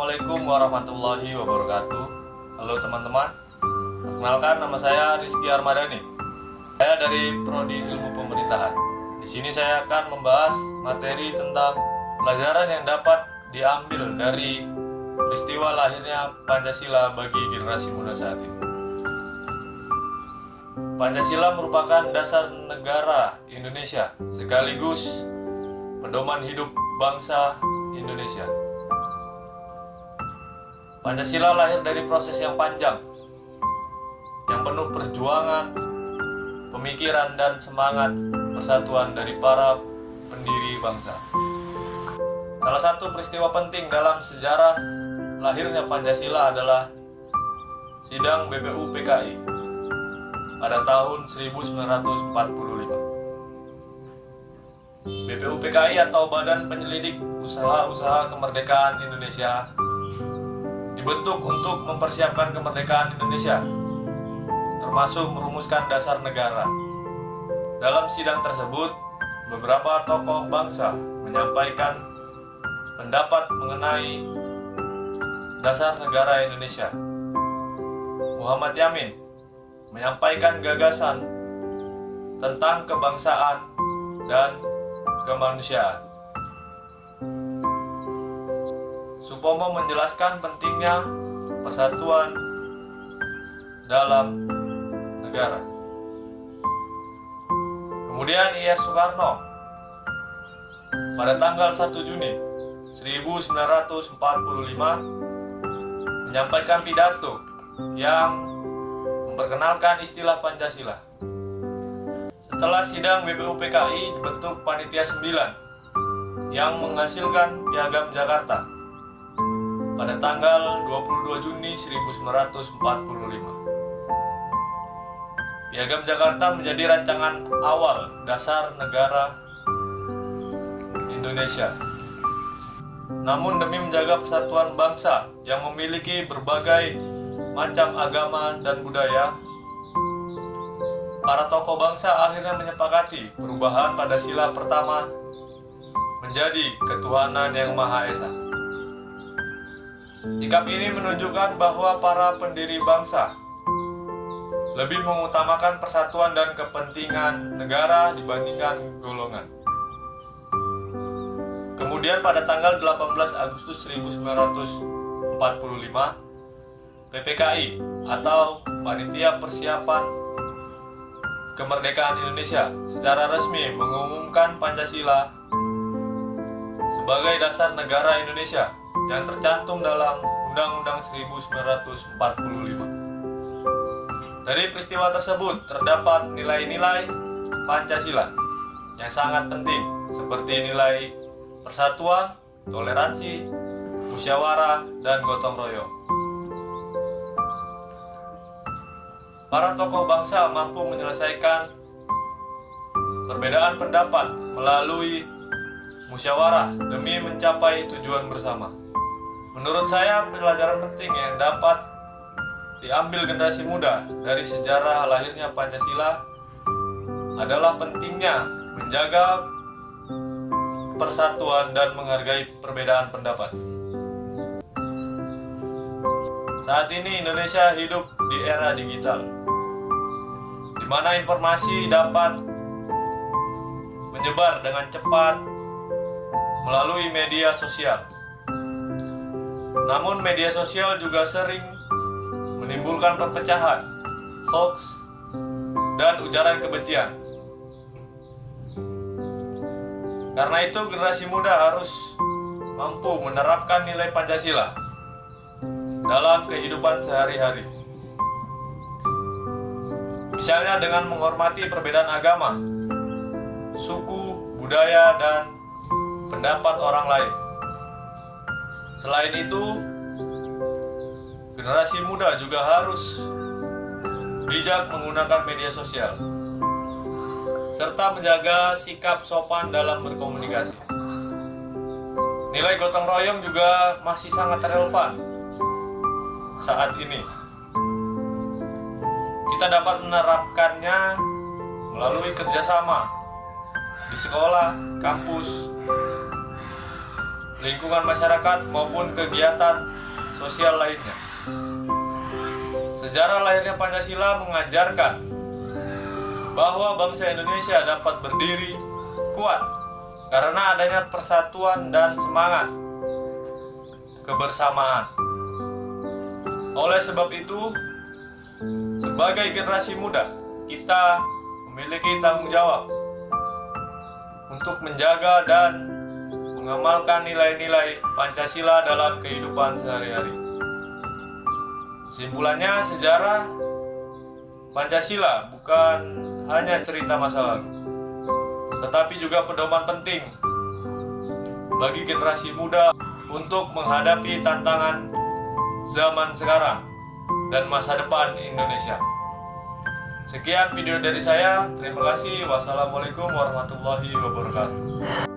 Assalamualaikum warahmatullahi wabarakatuh. Halo teman-teman, perkenalkan nama saya Rizky Armadani. Saya dari Prodi Ilmu Pemerintahan. Di sini saya akan membahas materi tentang pelajaran yang dapat diambil dari peristiwa lahirnya Pancasila bagi generasi muda saat ini. Pancasila merupakan dasar negara Indonesia sekaligus pedoman hidup bangsa Indonesia. Pancasila lahir dari proses yang panjang, yang penuh perjuangan, pemikiran dan semangat persatuan dari para pendiri bangsa. Salah satu peristiwa penting dalam sejarah lahirnya Pancasila adalah sidang BPU PKI pada tahun 1945. BPU PKI atau Badan Penyelidik Usaha-Usaha Kemerdekaan Indonesia dibentuk untuk mempersiapkan kemerdekaan Indonesia, termasuk merumuskan dasar negara. Dalam sidang tersebut, beberapa tokoh bangsa menyampaikan pendapat mengenai dasar negara Indonesia. Muhammad Yamin menyampaikan gagasan tentang kebangsaan dan kemanusiaan. Supomo menjelaskan pentingnya persatuan dalam negara. Kemudian Ir Soekarno pada tanggal 1 Juni 1945 menyampaikan pidato yang memperkenalkan istilah Pancasila. Setelah sidang BPU PKI dibentuk Panitia 9 yang menghasilkan Piagam Jakarta pada tanggal 22 Juni 1945. Piagam Jakarta menjadi rancangan awal dasar negara Indonesia. Namun demi menjaga persatuan bangsa yang memiliki berbagai macam agama dan budaya, para tokoh bangsa akhirnya menyepakati perubahan pada sila pertama menjadi ketuhanan yang Maha Esa. Sikap ini menunjukkan bahwa para pendiri bangsa lebih mengutamakan persatuan dan kepentingan negara dibandingkan golongan. Kemudian pada tanggal 18 Agustus 1945, PPKI atau Panitia Persiapan Kemerdekaan Indonesia secara resmi mengumumkan Pancasila sebagai dasar negara Indonesia yang tercantum dalam Undang-Undang 1945. Dari peristiwa tersebut terdapat nilai-nilai Pancasila yang sangat penting seperti nilai persatuan, toleransi, musyawarah, dan gotong royong. Para tokoh bangsa mampu menyelesaikan perbedaan pendapat melalui musyawarah demi mencapai tujuan bersama. Menurut saya, pelajaran penting yang dapat diambil generasi muda dari sejarah lahirnya Pancasila adalah pentingnya menjaga persatuan dan menghargai perbedaan pendapat. Saat ini Indonesia hidup di era digital, di mana informasi dapat menyebar dengan cepat melalui media sosial. Namun media sosial juga sering menimbulkan perpecahan, hoax, dan ujaran kebencian. Karena itu generasi muda harus mampu menerapkan nilai Pancasila dalam kehidupan sehari-hari. Misalnya dengan menghormati perbedaan agama, suku, budaya, dan pendapat orang lain. Selain itu, generasi muda juga harus bijak menggunakan media sosial, serta menjaga sikap sopan dalam berkomunikasi. Nilai gotong royong juga masih sangat relevan saat ini. Kita dapat menerapkannya melalui kerjasama di sekolah, kampus, lingkungan masyarakat maupun kegiatan sosial lainnya. Sejarah lahirnya Pancasila mengajarkan bahwa bangsa Indonesia dapat berdiri kuat karena adanya persatuan dan semangat kebersamaan. Oleh sebab itu, sebagai generasi muda, kita memiliki tanggung jawab untuk menjaga dan mengamalkan nilai-nilai Pancasila dalam kehidupan sehari-hari. Kesimpulannya, sejarah Pancasila bukan hanya cerita masa lalu, tetapi juga pedoman penting bagi generasi muda untuk menghadapi tantangan zaman sekarang dan masa depan Indonesia. Sekian video dari saya. Terima kasih. Wassalamualaikum warahmatullahi wabarakatuh.